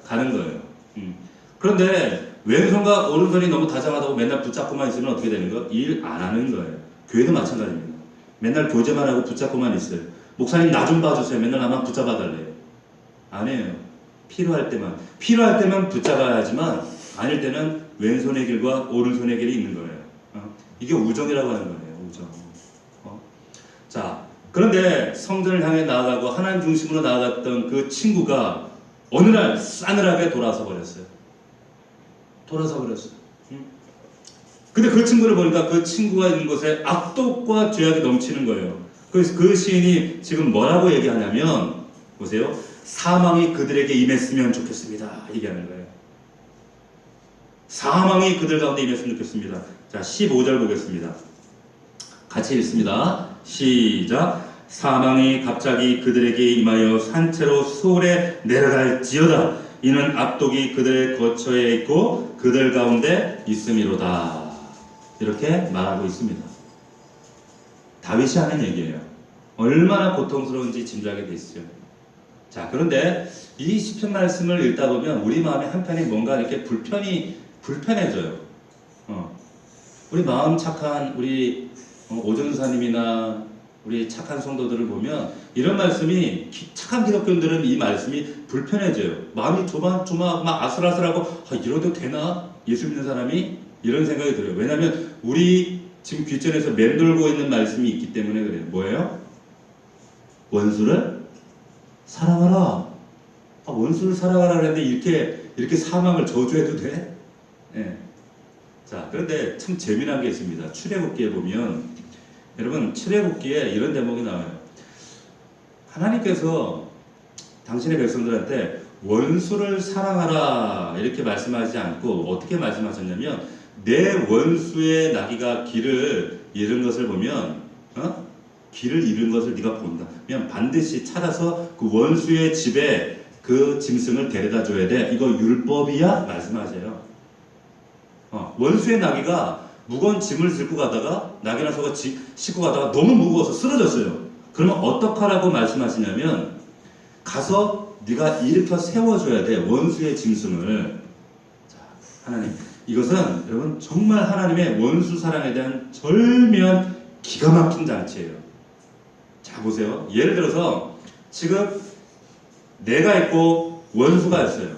가는 거예요. 그런데 왼손과 오른손이 너무 다정하다고 맨날 붙잡고만 있으면 어떻게 되는 거예요? 일 안 하는 거예요. 교회도 마찬가지입니다. 맨날 교제만 하고 붙잡고만 있어요. 목사님 나 좀 봐주세요. 맨날 나만 붙잡아 달래요. 안 해요. 필요할 때만 붙잡아야 하지만 아닐 때는 왼손의 길과 오른손의 길이 있는 거예요. 이게 우정이라고 하는 거예요. 우정. 자, 그런데 성전을 향해 나아가고 하나님 중심으로 나아갔던 그 친구가 어느 날 싸늘하게 돌아서 버렸어요. 돌아서 버렸어요. 근데 그 친구를 보니까 그 친구가 있는 곳에 악독과 죄악이 넘치는 거예요. 그래서 그 시인이 지금 뭐라고 얘기하냐면, 보세요. 사망이 그들에게 임했으면 좋겠습니다. 얘기하는 거예요. 사망이 그들 가운데 임했으면 좋겠습니다. 자, 15절 보겠습니다. 같이 읽습니다. 시작. 사망이 갑자기 그들에게 임하여 산채로 수월에 내려갈지어다. 이는 악독이 그들의 거처에 있고 그들 가운데 있음이로다. 이렇게 말하고 있습니다. 다윗이 하는 얘기예요. 얼마나 고통스러운지 짐작이 되시죠. 자, 그런데 이 시편 말씀을 읽다 보면 우리 마음이 한편이 뭔가 이렇게 불편해져요. 우리 마음 착한 우리 오전사님이나 우리 착한 성도들을 보면 이런 말씀이 착한 기독교인들은 이 말씀이 불편해져요. 마음이 조마조마 막 아슬아슬하고 이러도 되나? 예수 믿는 사람이 이런 생각이 들어요. 왜냐하면 우리 지금 귀전에서 맴돌고 있는 말씀이 있기 때문에 그래요. 뭐예요? 원수를 사랑하라. 원수를 사랑하라 그랬는데 이렇게 사망을 저주해도 돼? 예. 자, 그런데 참 재미난 게 있습니다. 출애굽기에 보면 여러분 출애굽기에 이런 대목이 나와요. 하나님께서 당신의 백성들한테 원수를 사랑하라 이렇게 말씀하지 않고 어떻게 말씀하셨냐면 내 원수의 나귀가 길을 잃은 것을 보면 길을 잃은 것을 네가 본다면 반드시 찾아서 그 원수의 집에 그 짐승을 데려다 줘야 돼. 이거 율법이야? 말씀하세요. 원수의 나귀가 무거운 짐을 싣고 가다가 나귀나 소가 싣고 가다가 너무 무거워서 쓰러졌어요. 그러면 어떡하라고 말씀하시냐면 가서 네가 일으켜 세워줘야 돼. 원수의 짐승을. 자, 하나님 이것은 여러분 정말 하나님의 원수 사랑에 대한 절묘한 기가 막힌 장치예요. 자 보세요. 예를 들어서 지금 내가 있고 원수가 있어요.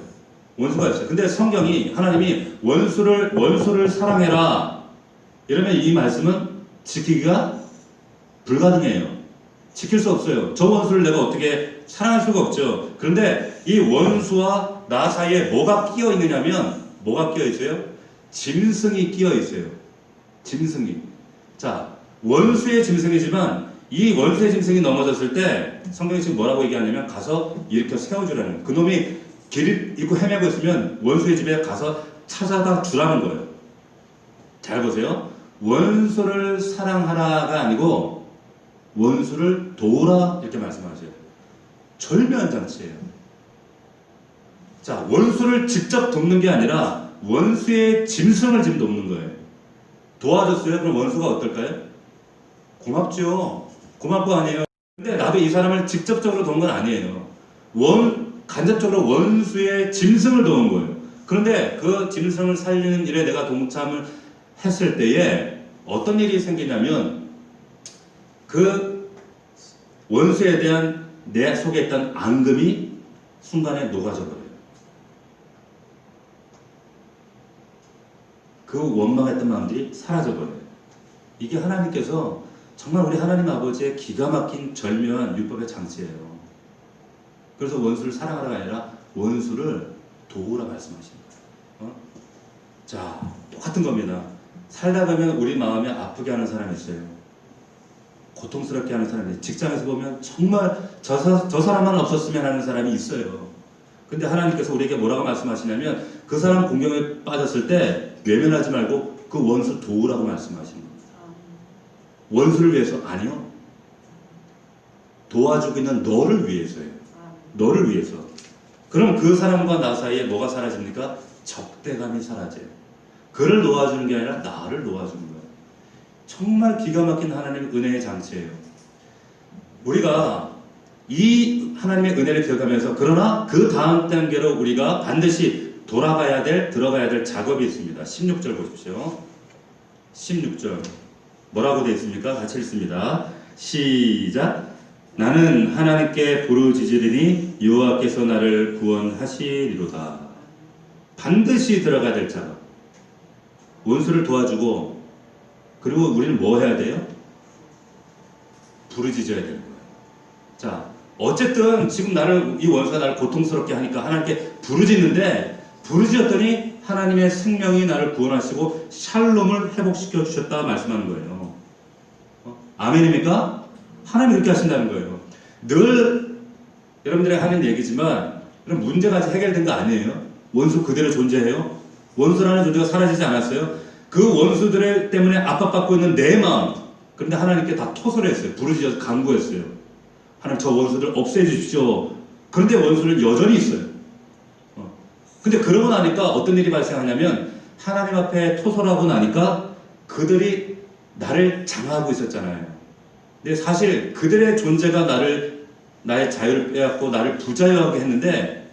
원수가 있어요. 근데 성경이 하나님이 원수를 사랑해라 이러면 이 말씀은 지키기가 불가능해요. 지킬 수 없어요. 저 원수를 내가 어떻게 사랑할 수가 없죠. 그런데 이 원수와 나 사이에 뭐가 끼어 있느냐면 뭐가 끼어 있어요? 짐승이 끼어 있어요. 짐승이. 자, 원수의 짐승이지만 이 원수의 짐승이 넘어졌을 때 성경이 지금 뭐라고 얘기하냐면 가서 일으켜 세워주라는 거예요. 그놈이 길 잃고 헤매고 있으면 원수의 집에 가서 찾아다 주라는 거예요. 잘 보세요. 원수를 사랑하라가 아니고 원수를 도우라 이렇게 말씀하세요. 절묘한 장치예요. 자, 원수를 직접 돕는 게 아니라 원수의 짐승을 지금 돕는 거예요. 도와줬어요? 그럼 원수가 어떨까요? 고맙죠. 고마울 거 아니에요. 근데 나도 이 사람을 직접적으로 도운 건 아니에요. 간접적으로 원수의 짐승을 도운 거예요. 그런데 그 짐승을 살리는 일에 내가 동참을 했을 때에 어떤 일이 생기냐면 그 원수에 대한 내 속에 있던 앙금이 순간에 녹아져 버려요. 그 원망했던 마음들이 사라져 버려요. 이게 하나님께서 정말 우리 하나님 아버지의 기가 막힌 절묘한 율법의 장치예요. 그래서 원수를 사랑하라가 아니라 원수를 도우라 말씀하십니다. 자, 똑같은 겁니다. 살다 보면 우리 마음이 아프게 하는 사람이 있어요. 고통스럽게 하는 사람이 있어요. 직장에서 보면 정말 저 사람만 없었으면 하는 사람이 있어요. 근데 하나님께서 우리에게 뭐라고 말씀하시냐면 그 사람 공경에 빠졌을 때 외면하지 말고 그 원수 도우라고 말씀하십니다. 원수를 위해서? 아니요. 도와주고 있는 너를 위해서예요. 너를 위해서. 그럼 그 사람과 나 사이에 뭐가 사라집니까? 적대감이 사라져요. 그를 놓아주는 게 아니라 나를 놓아주는 거예요. 정말 기가 막힌 하나님의 은혜의 장치예요. 우리가 이 하나님의 은혜를 기억하면서 그러나 그 다음 단계로 우리가 반드시 들어가야 될 작업이 있습니다. 16절 보십시오. 16절 뭐라고 되어 있습니까? 같이 읽습니다. 시작. 나는 하나님께 부르짖으리니 여호와께서 나를 구원하시리로다. 반드시 들어가야 될 작업. 원수를 도와주고 그리고 우리는 뭐 해야 돼요? 부르짖어야 되는 거예요. 자, 어쨌든 지금 이 원수가 나를 고통스럽게 하니까 하나님께 부르짖는데 부르짖었더니 하나님의 생명이 나를 구원하시고 샬롬을 회복시켜 주셨다 말씀하는 거예요. 아멘입니까? 하나님이 그렇게 하신다는 거예요. 늘 여러분들이 하는 얘기지만 그럼 문제가 아직 해결된 거 아니에요? 원수 그대로 존재해요? 원수라는 존재가 사라지지 않았어요? 그 원수들 때문에 압박받고 있는 내 마음, 그런데 하나님께 다 토설했어요. 부르짖어서 간구했어요. 하나님 저 원수들 없애주십시오. 그런데 원수는 여전히 있어요. 근데 그러고 나니까 어떤 일이 발생하냐면 하나님 앞에 토설하고 나니까 그들이 나를 장하고 있었잖아요. 근데 사실 그들의 존재가 나의 자유를 빼앗고 나를 부자유하게 했는데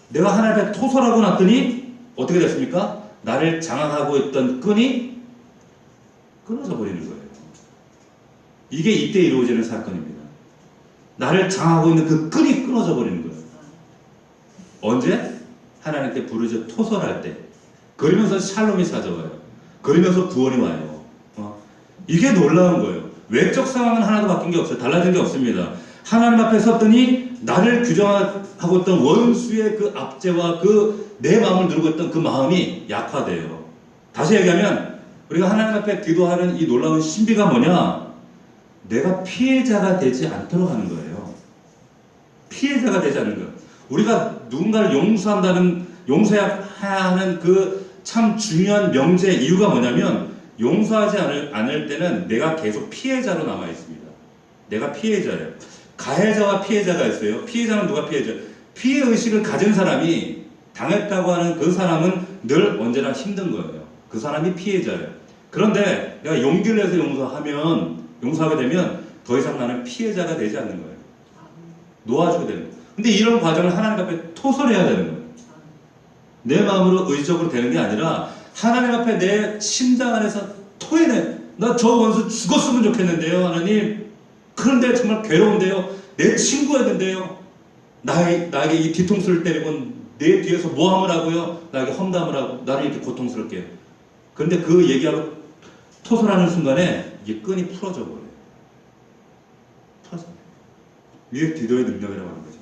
내가 하나님 앞에 토설하고 났더니 어떻게 됐습니까? 나를 장악하고 있던 끈이 끊어져 버리는 거예요. 이게 이때 이루어지는 사건입니다. 나를 장악하고 있는 그 끈이 끊어져 버리는 거예요. 언제? 하나님께 부르짖어 토설할 때. 그러면서 샬롬이 찾아와요. 그러면서 구원이 와요. 이게 놀라운 거예요. 외적 상황은 하나도 바뀐 게 없어요. 달라진 게 없습니다. 하나님 앞에 섰더니 나를 규정하고 있던 원수의 그 압제와 내 마음을 누르고 있던 그 마음이 약화돼요. 다시 얘기하면 우리가 하나님 앞에 기도하는 이 놀라운 신비가 뭐냐? 내가 피해자가 되지 않도록 하는 거예요. 피해자가 되지 않는 거예요. 우리가 누군가를 용서해야 하는 그 참 중요한 명제의 이유가 뭐냐면 용서하지 않을 때는 내가 계속 피해자로 남아 있습니다. 내가 피해자예요. 가해자와 피해자가 있어요. 피해자는 누가 피해자? 피해의식을 가진 사람이 당했다고 하는 그 사람은 늘 언제나 힘든 거예요. 그 사람이 피해자예요. 그런데 내가 용기를 내서 용서하게 되면 더 이상 나는 피해자가 되지 않는 거예요. 놓아주게 되는 거예요. 근데 이런 과정을 하나님 앞에 토설해야 되는 거예요. 내 마음으로 의지적으로 되는 게 아니라 하나님 앞에 내 심장 안에서 토해내. 나 저 원수 죽었으면 좋겠는데요, 하나님. 그런데 정말 괴로운데요. 내 친구였는데요. 나에게 이 뒤통수를 때리고 내 뒤에서 모함을 하고요. 나에게 험담을 하고 나를 이렇게 고통스럽게 해요. 그런데 그 얘기하고 토설하는 순간에 이게 끈이 풀어져 버려요. 이게 기도의 능력이라고 하는 거죠.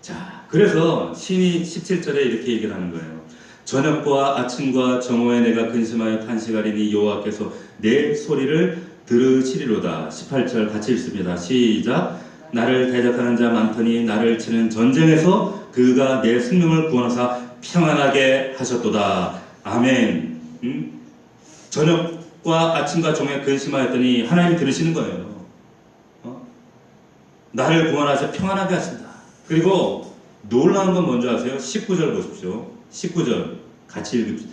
자, 그래서 신이 17절에 이렇게 얘기를 하는 거예요. 저녁과 아침과 정오에 내가 근심하여 탄식하리니 여호와께서 내 소리를 들으시리로다. 18절 같이 읽습니다. 시작. 나를 대적하는 자 많더니 나를 치는 전쟁에서 그가 내 생명을 구원하사 평안하게 하셨도다. 아멘. 저녁과 아침과 정오에 근심하였더니 하나님이 들으시는 거예요. 나를 구원하셔 평안하게 하신다. 그리고 놀라운 건 뭔지 아세요? 19절 보십시오. 19절 같이 읽읍시다.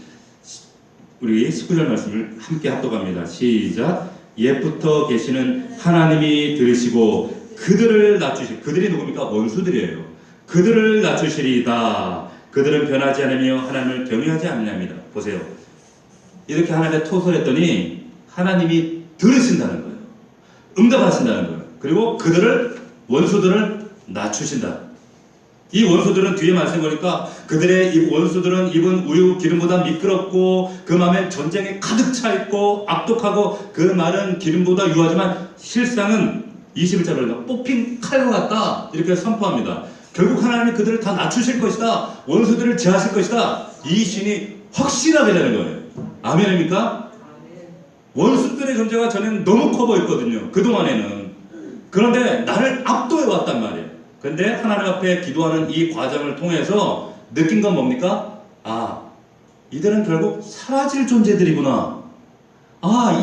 우리 19절 말씀을 함께 합독합니다. 시작. 옛부터 계시는 하나님이 들으시고 그들을 낮추시. 그들이 누굽니까? 원수들이에요. 그들을 낮추시리이다. 그들은 변하지 않으며 하나님을 경외하지 않느냐입니다. 보세요. 이렇게 하나님께 토설했더니 하나님이 들으신다는 거예요. 응답하신다는 거예요. 그리고 원수들을 낮추신다. 이 원수들은 뒤에 말씀 보니까 그들의 이 원수들은 입은 우유 기름보다 미끄럽고 그 마음에 전쟁에 가득 차 있고 악독하고 그 말은 기름보다 유하지만 실상은 21절로 뽑힌 칼과 같다. 이렇게 선포합니다. 결국 하나님이 그들을 다 낮추실 것이다. 원수들을 제하실 것이다. 이 신이 확신하게 되는 거예요. 아멘입니까? 원수들의 존재가 전에는 너무 커 보였거든요. 그동안에는. 그런데 나를 압도해 왔단 말이에요. 그런데 하나님 앞에 기도하는 이 과정을 통해서 느낀 건 뭡니까? 이들은 결국 사라질 존재들이구나.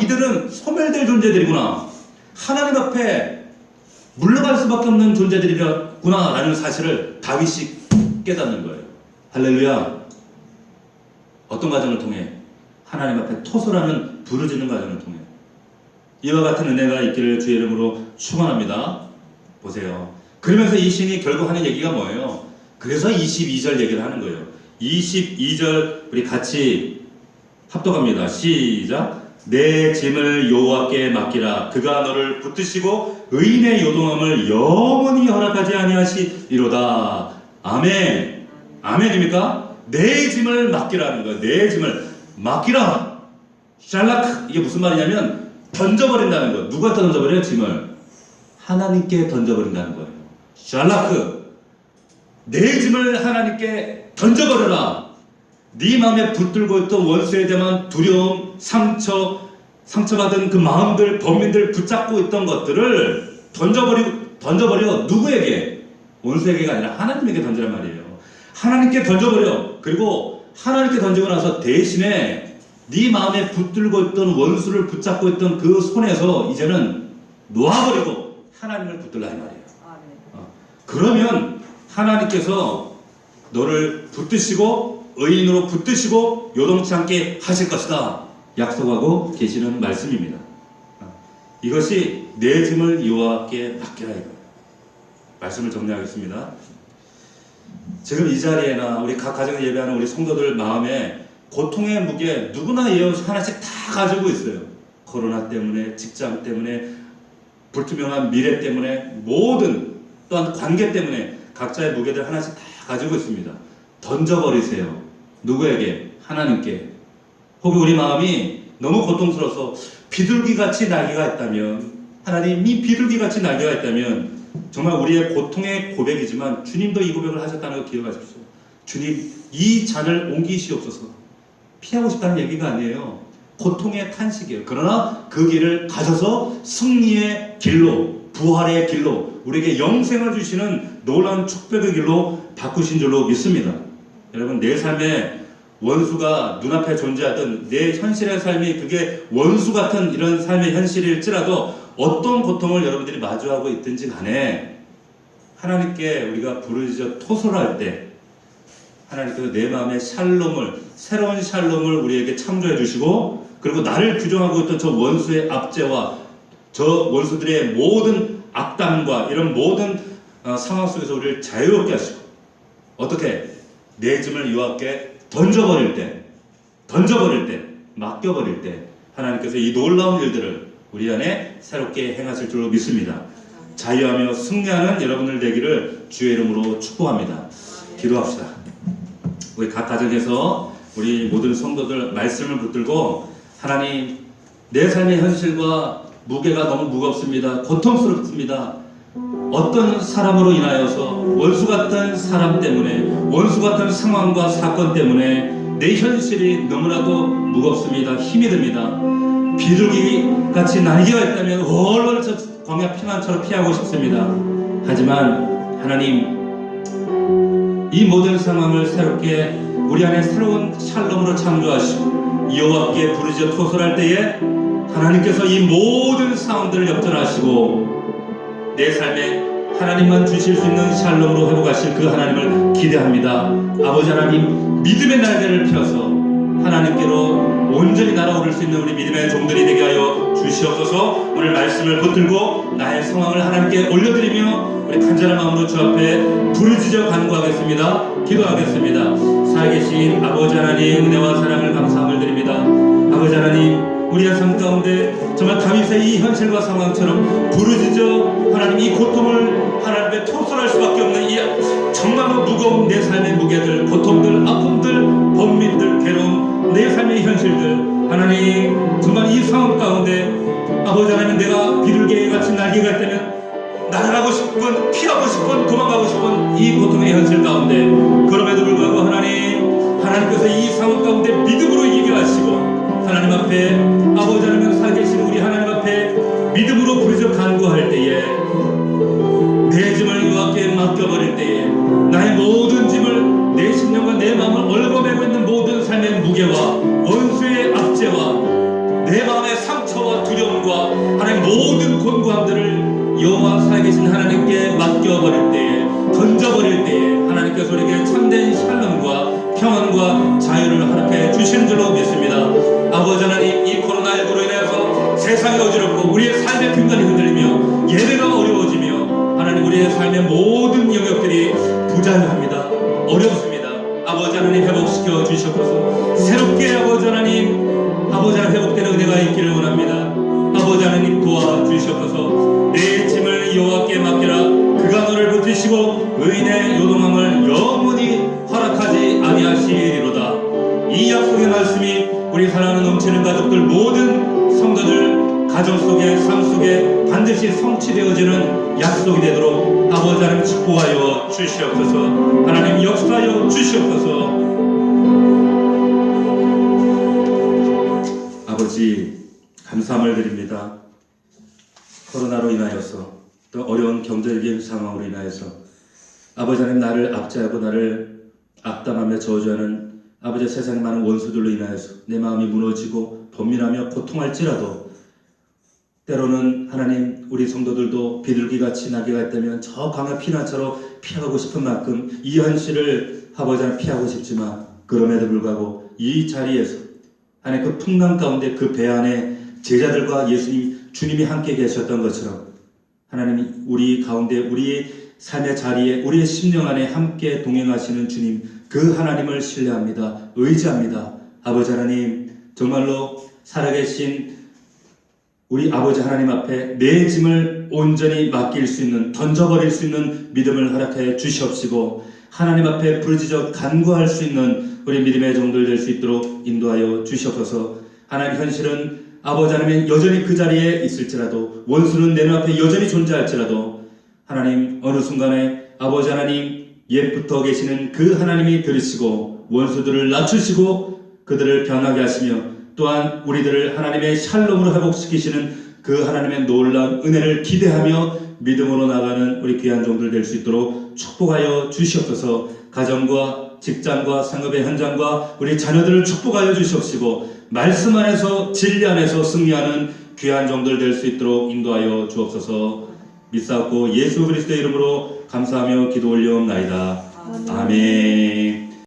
이들은 소멸될 존재들이구나. 하나님 앞에 물러갈 수밖에 없는 존재들이구나 라는 사실을 다윗이 깨닫는 거예요. 할렐루야. 어떤 과정을 통해? 하나님 앞에 토설하는 부르짖는 과정을 통해. 이와 같은 은혜가 있기를 주의 이름으로 축원합니다. 보세요. 그러면서 이 신이 결국 하는 얘기가 뭐예요? 그래서 22절 얘기를 하는 거예요. 22절 우리 같이 합독합니다. 시작. 내 짐을 여호와께 맡기라. 그가 너를 붙드시고 의인의 요동함을 영원히 허락하지 아니하시리로다. 아멘. 아멘입니까? 내 짐을 맡기라는 거예요. 내 짐을 맡기라. 샬락. 이게 무슨 말이냐면 던져버린다는 거예요. 누구한테 던져버려요? 짐을. 하나님께 던져버린다는 거예요. 샬라크, 내 짐을 하나님께 던져버려라. 네 마음에 붙들고 있던 원수에 대한 두려움, 상처받은 그 마음들, 범민들 붙잡고 있던 것들을 던져버려. 누구에게? 원수에게가 아니라 하나님에게 던지란 말이에요. 하나님께 던져버려. 그리고 하나님께 던지고 나서 대신에 네 마음에 붙들고 있던 원수를 붙잡고 있던 그 손에서 이제는 놓아버리고 하나님을 붙들라 이 말이에요. 그러면 하나님께서 너를 붙드시고 의인으로 붙드시고 요동치 않게 하실 것이다 약속하고 계시는 말씀입니다. 이것이 내 짐을 여호와께 맡기라 이거예요. 말씀을 정리하겠습니다. 지금 이 자리에나 우리 각 가정에 예배하는 우리 성도들 마음에 고통의 무게 누구나 하나씩 다 가지고 있어요. 코로나 때문에, 직장 때문에, 불투명한 미래 때문에, 모든 또한 관계 때문에 각자의 무게들 하나씩 다 가지고 있습니다. 던져버리세요. 누구에게? 하나님께. 혹은 우리 마음이 너무 고통스러워서 비둘기같이 날개가 있다면, 하나님이 비둘기같이 날개가 있다면 정말 우리의 고통의 고백이지만 주님도 이 고백을 하셨다는 걸 기억하십시오. 주님, 이 잔을 옮기시옵소서. 피하고 싶다는 얘기가 아니에요. 고통의 탄식이에요. 그러나 그 길을 가셔서 승리의 길로, 부활의 길로, 우리에게 영생을 주시는 놀라운 축복의 길로 바꾸신 줄로 믿습니다. 여러분, 내 삶에 원수가 눈앞에 존재하던 내 현실의 삶이 그게 원수 같은 이런 삶의 현실일지라도 어떤 고통을 여러분들이 마주하고 있든지 간에 하나님께 우리가 부르짖어 토설할 때 하나님께서 내 마음의 샬롬을, 새로운 샬롬을 우리에게 창조해 주시고, 그리고 나를 규정하고 있던 저 원수의 압제와 저 원수들의 모든 악담과 이런 모든 상황 속에서 우리를 자유롭게 하시고, 어떻게? 내 짐을 여호와께 던져버릴 때, 맡겨버릴 때 하나님께서 이 놀라운 일들을 우리 안에 새롭게 행하실 줄로 믿습니다. 자유하며 승리하는 여러분들 되기를 주의 이름으로 축복합니다. 기도합시다. 우리 각 가정에서 우리 모든 성도들 말씀을 붙들고, 하나님, 내 삶의 현실과 무게가 너무 무겁습니다. 고통스럽습니다. 어떤 사람으로 인하여서 원수 같은 사람 때문에, 원수 같은 상황과 사건 때문에 내 현실이 너무나도 무겁습니다. 힘이 듭니다. 비둘기 같이 날개가 있다면 얼른 저 광야 피난처럼 피하고 싶습니다. 하지만 하나님, 이 모든 상황을 새롭게 우리 안에 새로운 샬롬으로 창조하시고 여호와께 부르짖어 토설할 때에 하나님께서 이 모든 상황들을 역전하시고 내 삶에 하나님만 주실 수 있는 샬롬으로 회복하실 그 하나님을 기대합니다. 아버지 하나님, 믿음의 날개를 펴서 하나님께로 온전히 날아오를 수 있는 우리 믿음의 종들이 되게 하여 주시옵소서. 오늘 말씀을 붙들고 나의 상황을 하나님께 올려드리며 우리 간절한 마음으로 주 앞에 부르짖어 간구하겠습니다. 기도하겠습니다. 살아계신 아버지 하나님, 은혜와 사랑을 감사함을 드립니다. 아버지 하나님, 우리의 삶 가운데 정말 다윗의 이 현실과 상황처럼 부르짖어 하나님 이 고통을 하나님께 토설할 수밖에 없는 이 정말로 무거운 내 삶의 무게들, 고통들, 아픔들, 번민들, 괴로움, 내 삶의 현실들, 하나님 정말 이 상황 가운데 아버지 하나님, 내가 비둘기같이 날개가 있다면 날아가고 싶은, 피하고 싶은, 도망가고 싶은 이 고통의 현실 가운데, 그럼에도 불구하고 하나님께서 이 상황 가운데 믿음으로 이기게 하시고 하나님 앞에 아버지 하나님 살아계신 우리 하나님 앞에 믿음으로 부르짖어 간구할 때에 내 짐을 여호와께 맡겨버릴 때에 나의 모든 짐을, 내 신령과 내 마음을 얽어매고 있는 모든 삶의 무게와 원수의 압제와 내 마음의 상처와 두려움과 하나님 모든 곤고함들을 여호와 살아계신 하나님께 맡겨버릴 때에, 던져버릴 때에 하나님께서 우리에게 참된 샬롬과 평안과 자유를 허락해 주시는 줄로 믿습니다. 아버지 하나님, 이 코로나19로 인해서 세상이 어지럽고 우리의 삶의 근간이 흔들리며 예배가 어려워지며 하나님, 우리의 삶의 모든 영역들이 부자유합니다. 어렵습니다. 아버지 하나님, 회복시켜 주시옵소서. 새롭게 아버지 하나님 회복되는 은혜가 있기를 원합니다. 아버지 하나님, 도와주시옵소서. 내 짐을 여호와께 맡기라. 그가 너를 붙드시고 의인의 요동함을 영원히 허락하지 아니하시리로다. 이 약속의 말씀이 우리 사랑하는 넘치는 가족들, 모든 성도들 가정 속에 삶 속에 반드시 성취되어지는 약속이 되도록 아버지 하나님 축복하여 주시옵소서. 하나님 역사하여 주시옵소서. 아버지 감사함을 드립니다. 코로나로 인하여서 또 어려운 경제적인 상황으로 인하여서 아버지 하나님 나를 압제하고 나를 악담하며 저주하는 아버지 세상에 많은 원수들로 인하여서 내 마음이 무너지고 번민하며 고통할지라도 때로는 하나님 우리 성도들도 비둘기같이 날개가 있다면 저 강한 피난처로 피하고 싶은 만큼 이 현실을 아버지 하나님 피하고 싶지만 그럼에도 불구하고 이 자리에서 하나님 그 풍랑 가운데 그 배 안에 제자들과 예수님 주님이 함께 계셨던 것처럼 하나님이 우리 가운데 우리의 삶의 자리에 우리의 심령 안에 함께 동행하시는 주님 그 하나님을 신뢰합니다. 의지합니다. 아버지 하나님 정말로 살아계신 우리 아버지 하나님 앞에 내 짐을 온전히 맡길 수 있는 던져버릴 수 있는 믿음을 허락하여 주시옵시고 하나님 앞에 부르짖어 간구할 수 있는 우리 믿음의 종들 될 수 있도록 인도하여 주시옵소서. 하나님 현실은 아버지 하나님 여전히 그 자리에 있을지라도 원수는 내 눈앞에 여전히 존재할지라도 하나님 어느 순간에 아버지 하나님 옛부터 계시는 그 하나님이 들으시고 원수들을 낮추시고 그들을 변하게 하시며 또한 우리들을 하나님의 샬롬으로 회복시키시는 그 하나님의 놀라운 은혜를 기대하며 믿음으로 나가는 우리 귀한 종들 될 수 있도록 축복하여 주시옵소서. 가정과 직장과 상업의 현장과 우리 자녀들을 축복하여 주시옵시고 말씀 안에서 진리 안에서 승리하는 귀한 종들 될 수 있도록 인도하여 주옵소서. 믿사옵고 예수 그리스도의 이름으로 감사하며 기도 올려옵나이다. 아멘.